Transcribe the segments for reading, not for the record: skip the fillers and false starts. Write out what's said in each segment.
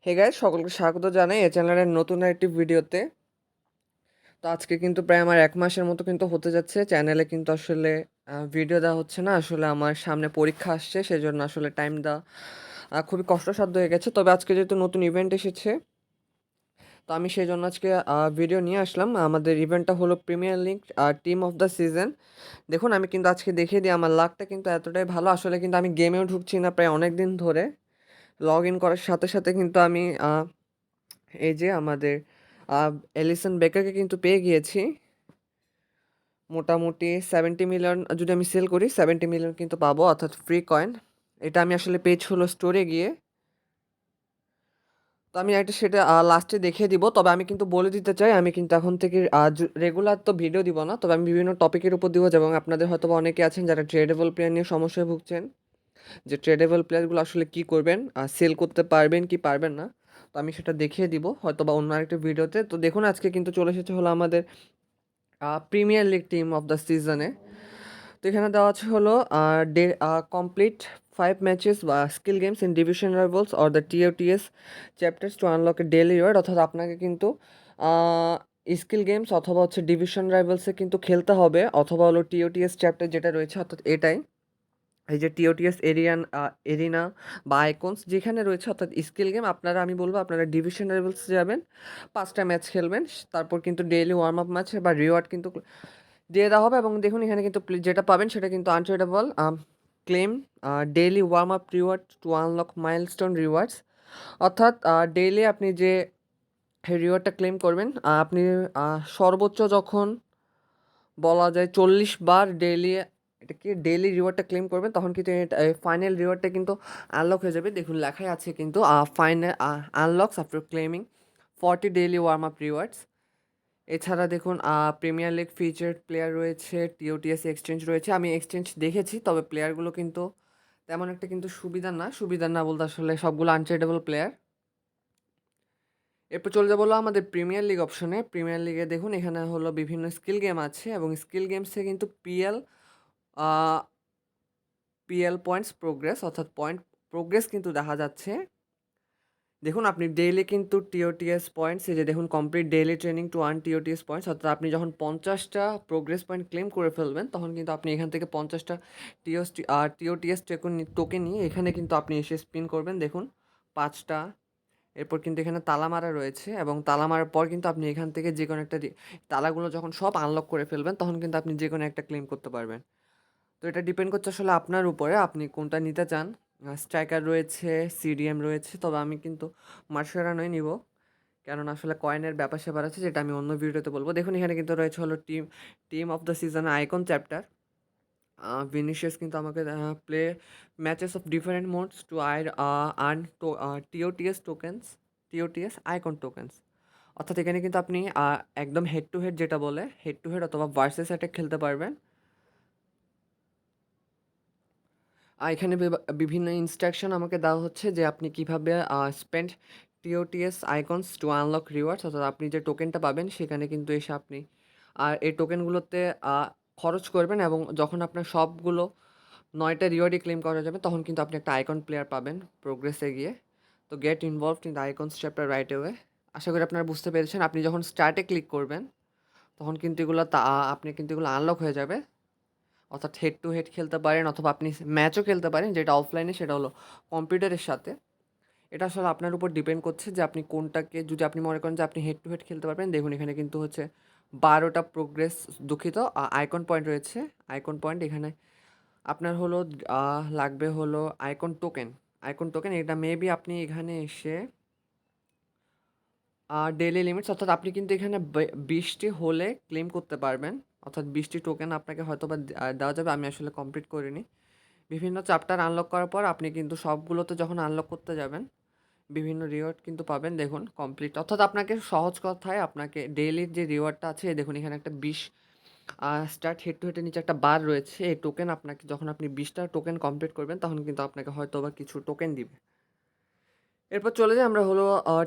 Hey guys, সকলকে স্বাগত জানাই এই চ্যানেলের নতুন একটি ভিডিওতে। তো আজকে কিন্তু প্রায় আমার 1 মাসের মতো কিন্তু হতে যাচ্ছে চ্যানেলে কিন্তু আসলে ভিডিও দেওয়া হচ্ছে না। আসলে আমার সামনে পরীক্ষা আসছে, সেজন্য আসলে টাইম দেওয়া খুবই কষ্টসাধ্য হয়ে গেছে। তবে আজকে যেহেতু নতুন ইভেন্ট এসেছে, তো আমি সেই জন্য আজকে ভিডিও নিয়ে আসলাম। আমাদের ইভেন্টটা হলো premier league team of the season. দেখুন, আমি কিন্তু আজকে দেখিয়ে দিই আমার লাকটা কিন্তু এতটাই ভালো। আসলে কিন্তু আমি গেমেও ঢুকছি না প্রায় অনেক দিন ধরে। লগ ইন করার সাথে সাথে কিন্তু আমি এই যে আমাদের এলিসন বেকারকে কিন্তু পেয়ে গিয়েছি। মোটামুটি 70 মিলিয়ন যদি আমি সেল করি, 70 মিলিয়ন কিন্তু পাবো, অর্থাৎ ফ্রি কয়েন। এটা আমি আসলে পেয়েছি হলো স্টোরে গিয়ে। তো আমি একটা সেটা লাস্টে দেখিয়ে দিব। তবে আমি কিন্তু বলে দিতে চাই, আমি কিন্তু এখন থেকে রেগুলার তো ভিডিও দিব না, তবে আমি বিভিন্ন টপিকের উপর দিব। এবং আপনাদের হয়তো বা অনেকে আছেন যারা ট্রেডেবল প্লেয়ার নিয়ে সমস্যায় ভুগছেন, যে ট্রেডেবল প্লেয়ারগুলো আসলে কি করবেন, সেল করতে পারবেন কি পারবেন না। তো আমি সেটা দেখিয়ে দিব হয়তো বা অন্য আরেকটা ভিডিওতে। তো দেখুন, আজকে কিন্তু চলে এসেছে হলো আমাদের premier league team of the সিজনে। তো এখানে দেওয়া আছে হলো ডে কমপ্লিট 5 ম্যাচেস বা skill games in division rivals or the TOTS chapters to unlock a daily reward. অর্থাৎ আপনাকে কিন্তু স্কিল গেমস অথবা হচ্ছে ডিভিশন রাইভেলসে কিন্তু খেলতে হবে, অথবা হলো টিওটিএস চ্যাপ্টার যেটা রয়েছে, অর্থাৎ এটাই এই যে টিওটিএস এরিনা বা আইকনস যেখানে রয়েছে, অর্থাৎ স্কিল গেম। আমি বলবো আপনারা ডিভিশন লেভেলস যাবেন, 5টা ম্যাচ খেলবেন, তারপর কিন্তু ডেইলি ওয়ার্ম আপ ম্যাচ বা রিওয়ার্ড কিন্তু দিয়ে দেওয়া হবে। এবং দেখুন, এখানে কিন্তু যেটা পাবেন সেটা কিন্তু untradeable claim daily warm up reward to unlock milestone rewards. অর্থাৎ ডেইলি আপনি যে রিওয়ার্ডটা ক্লেম করবেন, আপনি সর্বোচ্চ যখন বলা যায় 40 বার ডেইলি, এটা কি ডেইলি রিওয়ার্ডটা ক্লেম করবেন, তখন কিন্তু ফাইনাল রিওয়ার্ডটা কিন্তু আনলক হয়ে যাবে। দেখুন লেখাই আছে কিন্তু final unlocks after claiming 40 daily warm up rewards. এছাড়া দেখুন, প্রিমিয়ার লিগ ফিচার্ড প্লেয়ার রয়েছে, টিওটিএস এক্সচেঞ্জ রয়েছে। আমি এক্সচেঞ্জ দেখেছি, তবে প্লেয়ারগুলো কিন্তু তেমন একটা কিন্তু সুবিধার না বলতে আসলে সবগুলো আনট্রেডেবল প্লেয়ার। এরপর চলে যাবো হলো আমাদের প্রিমিয়ার লিগ অপশনে। প্রিমিয়ার লিগে দেখুন, এখানে হলো বিভিন্ন স্কিল গেম আছে, এবং স্কিল গেমসে কিন্তু পিএল পয়েন্টস প্রোগ্রেস, অর্থাৎ পয়েন্ট প্রোগ্রেস কিন্তু দেখা যাচ্ছে। দেখুন, আপনি ডেইলি কিন্তু টিওটিএস পয়েন্টস, এই যে দেখুন, complete daily training to earn TOTS points. অর্থাৎ আপনি যখন 50টা প্রোগ্রেস পয়েন্ট ক্লেম করে ফেলবেন, তখন কিন্তু আপনি এখান থেকে 50টা টিওটিএস টোকেন নিয়ে এখানে কিন্তু আপনি এসে স্পিন করবেন। দেখুন 5টা। এরপর কিন্তু এখানে তালা মারা রয়েছে, এবং তালা মারার পর কিন্তু আপনি এখান থেকে যে কোনো একটা তালাগুলো যখন সব আনলক করে ফেলবেন, তখন কিন্তু আপনি যে কোনো একটা ক্লেম করতে পারবেন। তো এটা ডিপেন্ড করছে আসলে আপনার উপরে, আপনি কোনটা নিতে চান। স্ট্রাইকার রয়েছে, সিডিএম রয়েছে, তবে আমি কিন্তু মার্শারানোই নিব, কেননা আসলে কয়েনের ব্যাপার স্যাপার আছে, যেটা আমি অন্য ভিডিওতে বলবো। দেখুন, এখানে কিন্তু রয়েছে হলো team of the season icon chapter. Vinicius কিন্তু আমাকে play matches of different modes to earn TOTS tokens, TOTS icon tokens. অর্থাৎ এখানে কিন্তু আপনি একদম হেড টু হেড, যেটা বলে হেড টু হেড অথবা ভার্সেস অ্যাটাক খেলতে পারবেন। এখানে বিভিন্ন ইনস্ট্রাকশন আমাকে দেওয়া হচ্ছে যে আপনি কিভাবে spend TOTS icons to unlock rewards. অর্থাৎ আপনি যে টোকেনটা পাবেন সেখানে কিন্তু এসে আপনি এই টোকেনগুলোতে খরচ করবেন, এবং যখন আপনার সবগুলো 9টা রিওয়ার্ডই ক্লেম করা যাবে, তখন কিন্তু আপনি একটা আইকন প্লেয়ার পাবেন প্রোগ্রেসে গিয়ে। তো get involved in the icons chapter right away. আশা করি আপনারা বুঝতে পেরেছেন। আপনি যখন স্টার্টে ক্লিক করবেন, তখন কিন্তু আপনি কিন্তু এগুলো আনলক হয়ে যাবে। অর্থাৎ হেড টু হেড খেলতে পারেন, অথবা আপনি ম্যাচও খেলতে পারেন, যেটা অফলাইনে, সেটা হলো কম্পিউটারের সাথে। এটা আসলে আপনার উপর ডিপেন্ড করছে যে আপনি কোনটাকে, যদি আপনি মনে করেন যে আপনি হেড টু হেড খেলতে পারবেন। দেখুন, এখানে কিন্তু হচ্ছে 12টা প্রোগ্রেস, দুঃখিত, আইকন পয়েন্ট রয়েছে। আইকন পয়েন্ট এখানে আপনার হলো লাগবে হলো আইকন টোকেন এটা মেবি আপনি এখানে এসে ডেইলি লিমিটস, অর্থাৎ আপনি কিন্তু এখানে 20টি হলে ক্লেম করতে পারবেন। অর্থাৎ 20টি টোকেন আপনাকে হয়তো বা দেওয়া যাবে। আমি আসলে কমপ্লিট করিনি। বিভিন্ন চ্যাপ্টার আনলক করার পর আপনি কিন্তু সবগুলোতে যখন আনলক করতে যাবেন, বিভিন্ন রিওয়ার্ড কিন্তু পাবেন। দেখুন কমপ্লিট, অর্থাৎ আপনাকে সহজ কথায় আপনাকে ডেইলির যে রিওয়ার্ডটা আছে, দেখুন এখানে একটা 20 স্টার্ট হেড টু হেডের নিচে একটা বার রয়েছে। এই টোকেন আপনাকে, যখন আপনি 20টা টোকেন কমপ্লিট করবেন, তখন কিন্তু আপনাকে হয়তো বা কিছু টোকেন দিবে। এরপর চলে যাই আমরা হলো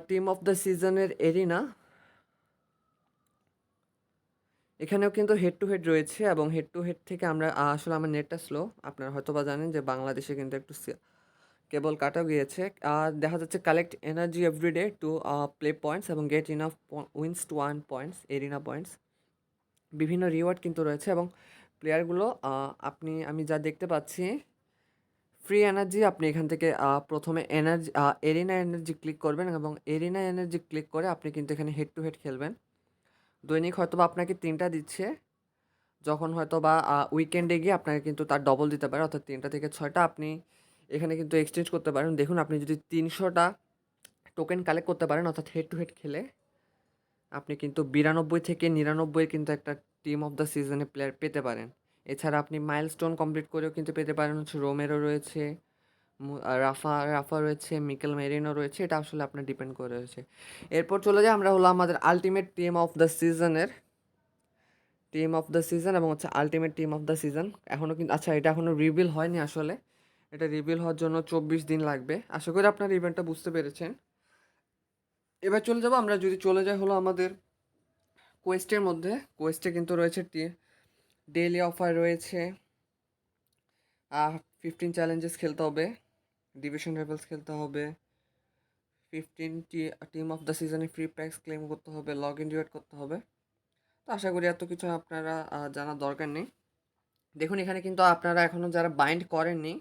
টিম অফ দ্য সিজনের এরিনা। এখানেও কিন্তু হেড টু হেড রয়েছে, এবং হেড টু হেড থেকে আমরা আসলে আমার নেটটা স্লো। আপনারা হয়তো বা জানেন যে বাংলাদেশে কিন্তু একটু কেবল কাটাও গিয়েছে। আর দেখা যাচ্ছে collect energy everyday to play points এবং get enough wins to earn points, arena points. বিভিন্ন রিওয়ার্ড কিন্তু রয়েছে এবং প্লেয়ারগুলো আমি যা দেখতে পাচ্ছি ফ্রি এনার্জি আপনি এখান থেকে প্রথমে এনার্জি এরিনা এনার্জি ক্লিক করবেন এবং এরিনা এনার্জি ক্লিক করে আপনি কিন্তু এখানে হেড টু হেড খেলবেন। দৈনিক হয়তোবা আপনাকে ৩টা দিচ্ছে, যখন হয়তোবা উইকেন্ডে গিয়ে আপনাকে কিন্তু তার ডবল দিতে পারে, অর্থাৎ ৩টা থেকে ৬টা আপনি এখানে কিন্তু এক্সচেঞ্জ করতে পারেন। দেখুন আপনি যদি ৩০০টা টোকেন কালেক্ট করতে পারেন অর্থাৎ হেড টু হেড খেলে, আপনি কিন্তু ৯২ থেকে ৯৯ কিন্তু একটা টিম অফ দ্য সিজনে প্লেয়ার পেতে পারেন। এছাড়া আপনি মাইলস্টোন কমপ্লিট করেও কিন্তু পেতে পারেন। হচ্ছে রোমেরো রয়েছে, রাফা রয়েছে, মিকেল মেরিনো রয়েছে। এটা আসলে আপনার ডিপেন্ড করে রয়েছে। এরপর চলে যাই আমরা হলো আমাদের আল্টিমেট টিম অফ দ্য সিজনের টিম অফ দ্য সিজন এবং হচ্ছে ultimate team of the season. এখনও কিন্তু আচ্ছা, এটা এখনও রিভিল হয়নি আসলে। এটা রিভিল হওয়ার জন্য ২৪ দিন লাগবে। আশা করি আপনার ইভেন্টটা বুঝতে পেরেছেন। এবার চলে যাব আমরা, যদি চলে যাই হলো আমাদের কোয়েস্টের মধ্যে। কোয়েস্টে কিন্তু রয়েছে ডেইলি অফার রয়েছে, 15 চ্যালেঞ্জেস খেলতে হবে, ডিভিশন রেভেলস খেলতে হবে, 15টি টিম অফ দ্য সিজনে ফ্রি প্যাক্স ক্লেম করতে হবে, লগ ইন রিওয়ার্ড করতে হবে। তো আশা করি এত কিছু আপনারা জানার দরকার নেই। দেখুন এখানে কিন্তু আপনারা এখনও যারা বাইন্ড করেননি,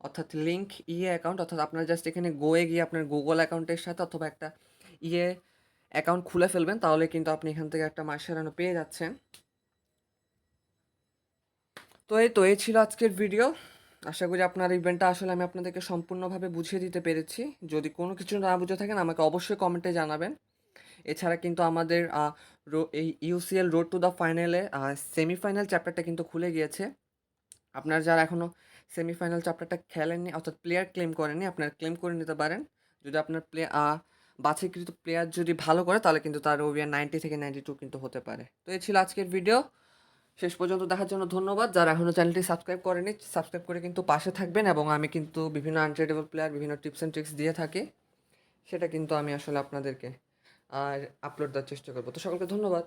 অর্থাৎ লিঙ্ক অ্যাকাউন্ট, অর্থাৎ আপনারা জাস্ট এখানে গিয়ে আপনার গুগল অ্যাকাউন্টের সাথে অথবা একটা অ্যাকাউন্ট খুলে ফেলবেন, তাহলে কিন্তু আপনি এখান থেকে একটা মাসেরানো পেয়ে যাচ্ছেন। এই ছিল আজকের ভিডিও। আশা করি আপনার ইভেন্টটা আসলে আমি আপনাদেরকে সম্পূর্ণভাবে বুঝিয়ে দিতে পেরেছি। যদি কোনো কিছু না বুঝে থাকেন আমাকে অবশ্যই কমেন্টে জানাবেন। এছাড়া কিন্তু আমাদের এই ইউসিএল রোড টু দ্য ফাইনালে সেমিফাইনাল চ্যাপ্টারটা কিন্তু খুলে গিয়েছে। আপনারা যারা এখনও সেমিফাইনাল চ্যাপ্টারটা খেলেননি অর্থাৎ প্লেয়ার ক্লেম করেননি, আপনারা ক্লেম করে নিতে পারেন। যদি আপনার বাছাইকৃত প্লেয়ার যদি ভালো করে তাহলে কিন্তু তার ওভিআর 90 থেকে 92 কিন্তু হতে পারে। তো এই ছিল আজকের ভিডিও। শেষ পর্যন্ত দেখার জন্য ধন্যবাদ। যারা এখনও চ্যানেলটি সাবস্ক্রাইব করেনি, সাবস্ক্রাইব করে কিন্তু পাশে থাকবেন এবং আমি কিন্তু বিভিন্ন আনট্রেডেবল প্লেয়ার বিভিন্ন টিপস অ্যান্ড ট্রিক্স দিয়ে থাকি, সেটা কিন্তু আমি আসলে আপনাদেরকে আপলোড দেওয়ার চেষ্টা করবো। তো সকলকে ধন্যবাদ।